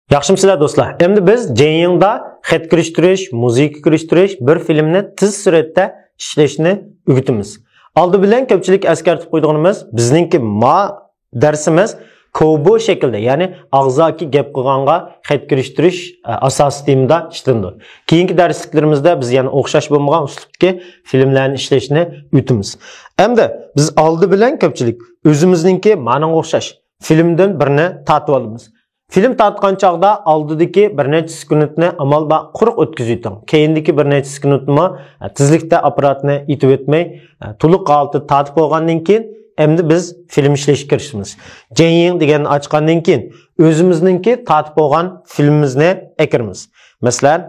Yaxshimsizlar do'stlar. Endi biz Jeyingda xat kirishtirish, muzika kirishtirish, bir filmni tez suratda ishlashni o'rgatamiz. Oldi bilan ko'pchilik askartib qo'yganimiz bizningki darsimiz kobo shaklda, ya'ni og'zaki gap qilganga xat kirishtirish asosiy temada ishlandi. Keyingi darsliklarimizda biz yana o'xshash bo'lmagan uslubdagi filmlarni ishlashni o'rgatamiz. Endi biz oldi bilan ko'pchilik o'zimizningki ma'noga o'xshash filmdan birini tatib olamiz. Film tatgan chaqda oldidagi bir necha sekundni amal ba quruq o'tkazayting. Keyindagi bir necha sekundni tezlikda apparatni itib o'tmay, to'liq holatda tatib olgandan keyin endi biz film ishlashga kirishimiz. Jeying deganni ochgandan keyin o'zimizningki tatib olgan filmimizni ekirmiz. Masalan,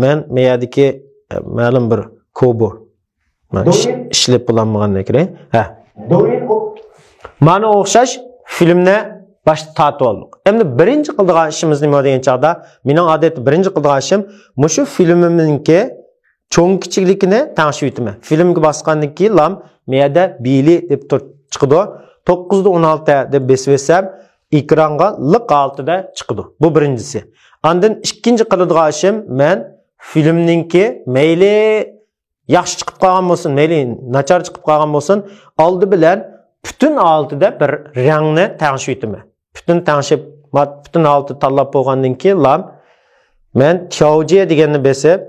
men meyadagi ma'lum bir kobo ishlab bo'lmagandan keyin, mana o'xshash filmni başta tatib oldik. Endi birinchi qiladigan ishimiz nima degan chaqda, mening odatda birinchi qiladigan ishim mushu filmimninki cho'ng kichikligini tanishib o'taman. Filmga bosgandan keyin lam meyada bili deb chiqadi. 9:16 deb besib etsam, ekranga liq altida chiqadi. Bu birinchisi. Ondan ikkinchi qiladigan ishim men filmninki mayli yaxshi chiqib qolgan bo'lsin, mayli nachar chiqib qolgan bo'lsin, oldi bilan bütün altida bir rangni tanishib o'taman. Bütün altı tanlab bo'lgandan keyin lam men Qiaoje deganni besib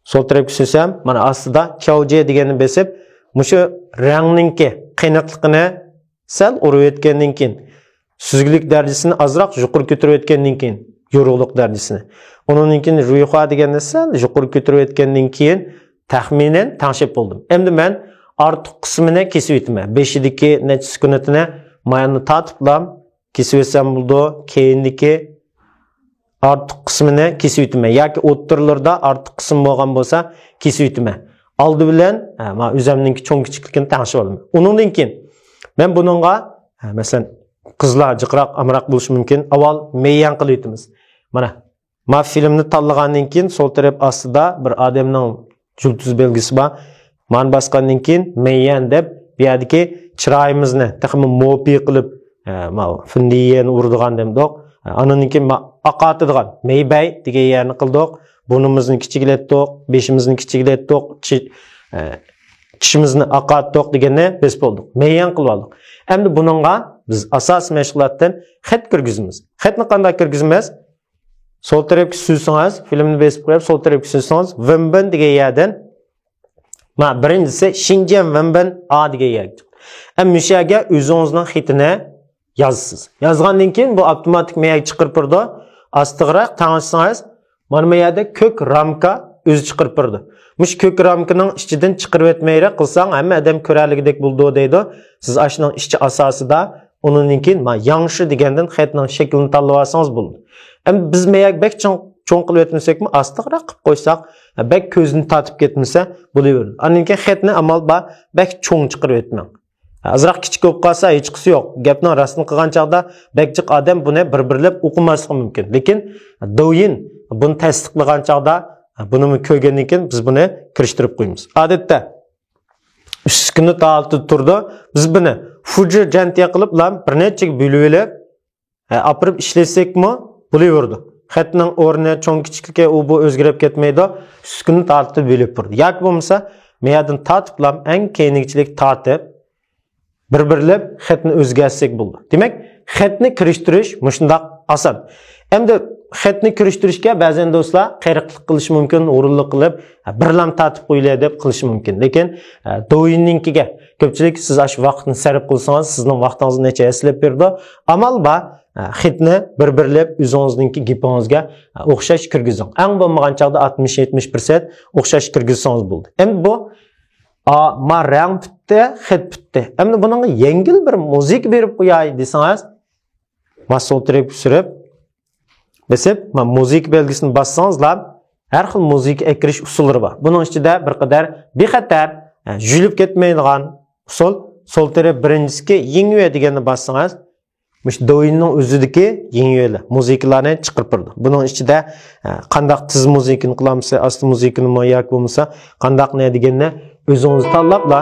sol tarafga sursam, mana ostida Qiaoje deganni besib, mushu rangninki qiynaqligini sal urib o'tgandan keyin, suzgilik darajasini azroq yuqori ko'tarib o'tgandan keyin, yorug'lik darajasini. Undan keyin ruiha deganni sal yuqori ko'tarib o'tgandan keyin taxminan tanishib bo'ldim. Endi men ortiq qismini kesib o'taman. 5-dagi necha sekundini mayani tatiblam kesib etsam bo'ldi. Keyindagi ortiq qismini kesib o'taman. Yoki o'ttirlarda ortiq qism bo'lgan bo'lsa kesib o'taman. Oldi bilan men o'zimning cho'ng kichikligini tanishib olaman. Undan keyin men buningga masalan qizlar jiqroq amroq bo'lishi mumkin. Avval meyyan qilib o'tamiz. Mana men filmni tanlagandan keyin sol taraf ostida bir odamning yulduz belgisi bor. Men bosgandan keyin meyyan deb bu yerdagi chiroyimizni taxmin mopi qilib fundiyen urdigan demdik. Andan keyin aqatidigan meybay degan yerni qildik. Burnimizni kichiklatdik, beshimizni kichiklatdik, tishimizni aqatdik deganni biz bo'ldik. Meyyan qilib oldik. Endi buningga biz asos mashg'ulotdan xat kirgizamiz. Xatni qanday kirgizamiz? Sol tarafga sursangiz, filmni besib qo'yib, sol tarafga sursangiz, Wenbin degan yerdan birinchisi Xinjiang Wenbin A degan yerga. Mushaga o'zingizning xitini yozasiz. Yozgandan keyin bu avtomatik meyga chiqarib turdi. Astig'roq tanishsangiz, mana bu yerda ko'k ramka o'zi chiqarib turdi. Mush ko'k ramkaning ichidan chiqarib o'tmayra qilsang, hamma odam ko'raligidek bo'ldi deydi. Siz ashning ichi asosida undan keyin yangshi degandan xitning shaklini tanlab olsangiz bo'ldi. Endi biz meyga bek cho'ng qilib o'tmasakmi, astig'roq qilib qo'ysak, bek ko'zni tatib ketmasa bo'laveradi. Undan keyin xitni amal bek cho'ng chiqarib o'tmang. Azroq kichik bo'lib qolsa hech qisi yo'q. Gapni rostini qilgan chaqda bekchiq odam buni bir-birlab o'qimasligi mumkin. Lekin do'yin buni tasdiqlagan chaqda buni ko'rgandan keyin biz buni kirishtirib qo'yamiz. Odatda uskuni ta'alti turdi. Biz buni fuji jantiya qilib bir necha bo'lib olib, opirib ishlasakmi bo'laverdi. Xatning o'rni cho'ng kichikligi u bu o'zgarib ketmaydi. Uskuni ta'alti bo'lib turdi. Yoki bo'lmasa meyadan tatib eng keyingichilik tatib bir-birlab xatni o'zgarsak bo'ldi. Demak, xatni kirishtirish shunday oson. Endi xatni kirishtirishga ba'zan do'stlar qayriqlik qilish mumkin, o'rinli qilib birlam tatib qo'yiladi deb qilish mumkin. Lekin do'yinninkiga ko'pchilik siz ash vaqtni sarf qilsangiz, sizning vaqtingizni necha eslab berdi. Amal ba xatni bir-birlab o'zingizning gapingizga o'xshash kirgizing. Eng bo'lmagan chaqda 60-70% o'xshash kirgizsangiz bo'ldi. Endi bu ma rang bitdi, xat bitdi. Endi buningga yengil bir muzik berib qo'yay desangiz, masol tarafga surib, besib, muzik belgisini bassangiz, har xil muzik ekirish usullari bor. Buning ichida bir qadar bexatar, julib ketmaydigan usul, sol taraf birinchisi yengwe deganni bassangiz, mush do'yinning o'zidagi yengwe muzikalarni chiqarib turdi. Buning ichida qandaq tiz muzikani qilamiz, asti muzikani yoki bo'lmasa, qandaq ne deganni o'zingiz tanlabla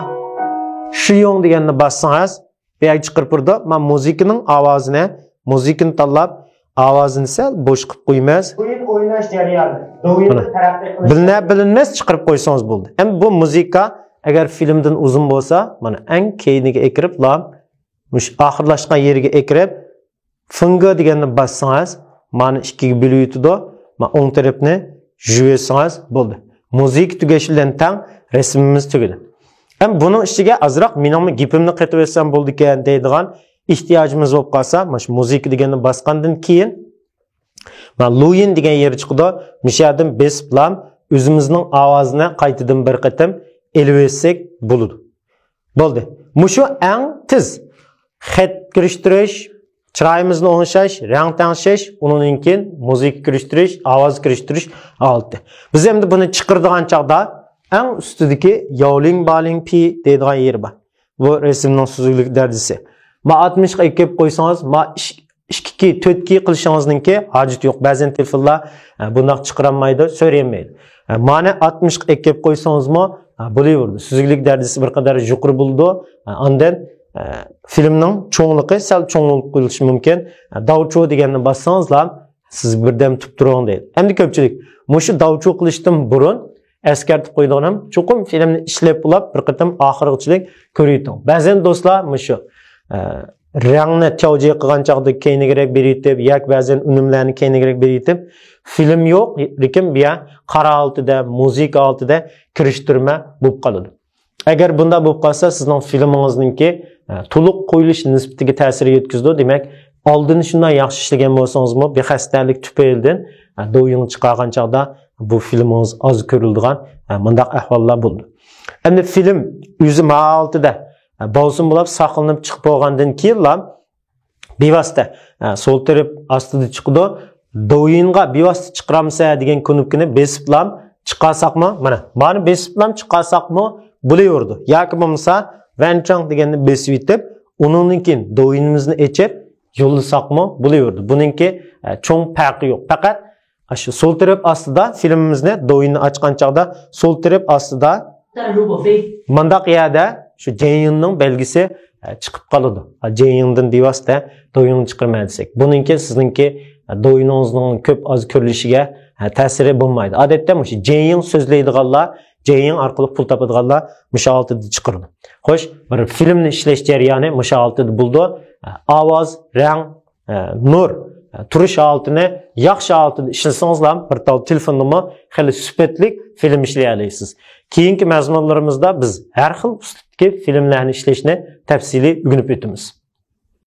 shu yong deganni bassangiz, bu yerga chiqarib turdi. Men muzikaning ovozini, muzikani tanlab, ovozini sal bo'sh qilib qo'ymas. O'yin o'ynash jarayoni. O'yinni taraqqiy qilish. Bilinmas chiqarib qo'ysangiz bo'ldi. Endi bu muzika agar filmdan uzun bo'lsa, mana eng keyiniga ekirib, mush oxirlashgan yeriga ekirib, funga deganni bassangiz, mana ikkiga bo'lib yutadi. Mana o'ng tarafni juysangiz bo'ldi. Muzika tugashi bilan tang rasmimiz tugadi. Ham buning ichiga azroq mening gapimni qaytib versam bo'ldi ekan deydigan ehtiyojimiz bo'lib qolsa, mana shu muzika deganni basgandan keyin mana Luyin degan yer chiqdi. Mishadan besiblam o'zimizning ovozini qaytadan bir qatam elib etsak bo'ladi. Bo'ldi. Mushu eng tiz xat kirishtirish, chiroyimizni o'ngshash, rang tangshash, undan keyin muzika kirishtirish, ovoz kirishtirish oldi. Biz endi buni chiqirdigan chaqda eng ustidagi yovling baling pi deydigan yer bor. Bu rasmning suzuklik darajasi. Ma 60 ga kelib qo'ysangiz, ma 2 4 qilishingizningki hojat yo'q. Ba'zan telefonlar bundoq chiqarilmaydi, so'raymaydi. Mana 60 ga kelib qo'ysangizmi, bo'laverdi. Suzuklik darajasi bir qadar yuqori bo'ldi. Ondan filmning cho'ngligi sal cho'nglik bo'lishi mumkin. Davcho deganni bassangizlar, siz birdam tutib turing deydi. Endi ko'pchilik mushu davcho qilishdan burun eskartib qo'ydiganim, cho'qim filmni ishlab bo'lib bir qatam oxirgichilik ko'rayting. Ba'zan do'stlar mushu rangni tavjiy qilgan chaqda keyingiroq beritib, yak ba'zan unumlarni keyingiroq beritib, film yo'q, lekin bu qora altida, muzika altida kirishtirma bo'lib qoladi. Agar bunda bo'lib qolsa, sizning filmingizningki to'liq qo'yilish nisbatiga ta'sir yetkazdi. Demak, oldin shunday yaxshi ishlagan bo'lsangizmi, bexastalik tufaylidan do'yin chiqargan chaqda bu filmingiz oz ko'rildigan mundaq ahvollar bo'ldi. Endi film o'zi ma'altida bo'lsin bo'lib saqlanib chiqib bo'lgandan keyin bevosita so'l taraf ostida chiqdi. Do'yinga bevosita chiqaramsa degan knopkani besiblam chiqarsaqmi, mana besiblam chiqarsaqmi bo'laverdi. Yoki bo'lmasa vanchang deganni besib yetib, undan keyin do'yinimizni echib yo'llasaqmi bo'laverdi. Buningki cho'ng farqi yo'q. Faqat shu so'l taraf ostida filmimizni do'yinni ochgan chaqda so'l taraf ostida mandaq yerda shu jeyinning belgisi chiqib qoladi. Jeyindan bevosita do'yinni chiqarma desak, buningki sizningki do'yiningizning ko'p oz ko'rilishiga ta'siri bo'lmaydi. Odatda shu jeyin so'zlaydiganlar, jeyin orqali pul topadiganlar musha altida chiqaradi. Xo'sh, bir filmni ishlash jarayoni musha altida bo'ldi. Ovoz, rang, nur turish altini yaxshi altida ishlasangizlar, bir tal telefonni xili sifatli film ishlay olasiz. Keyingi mazmunlarimizda biz har xil uslubdagi filmlarni ishlashni tafsiliy o'rganib o'tamiz.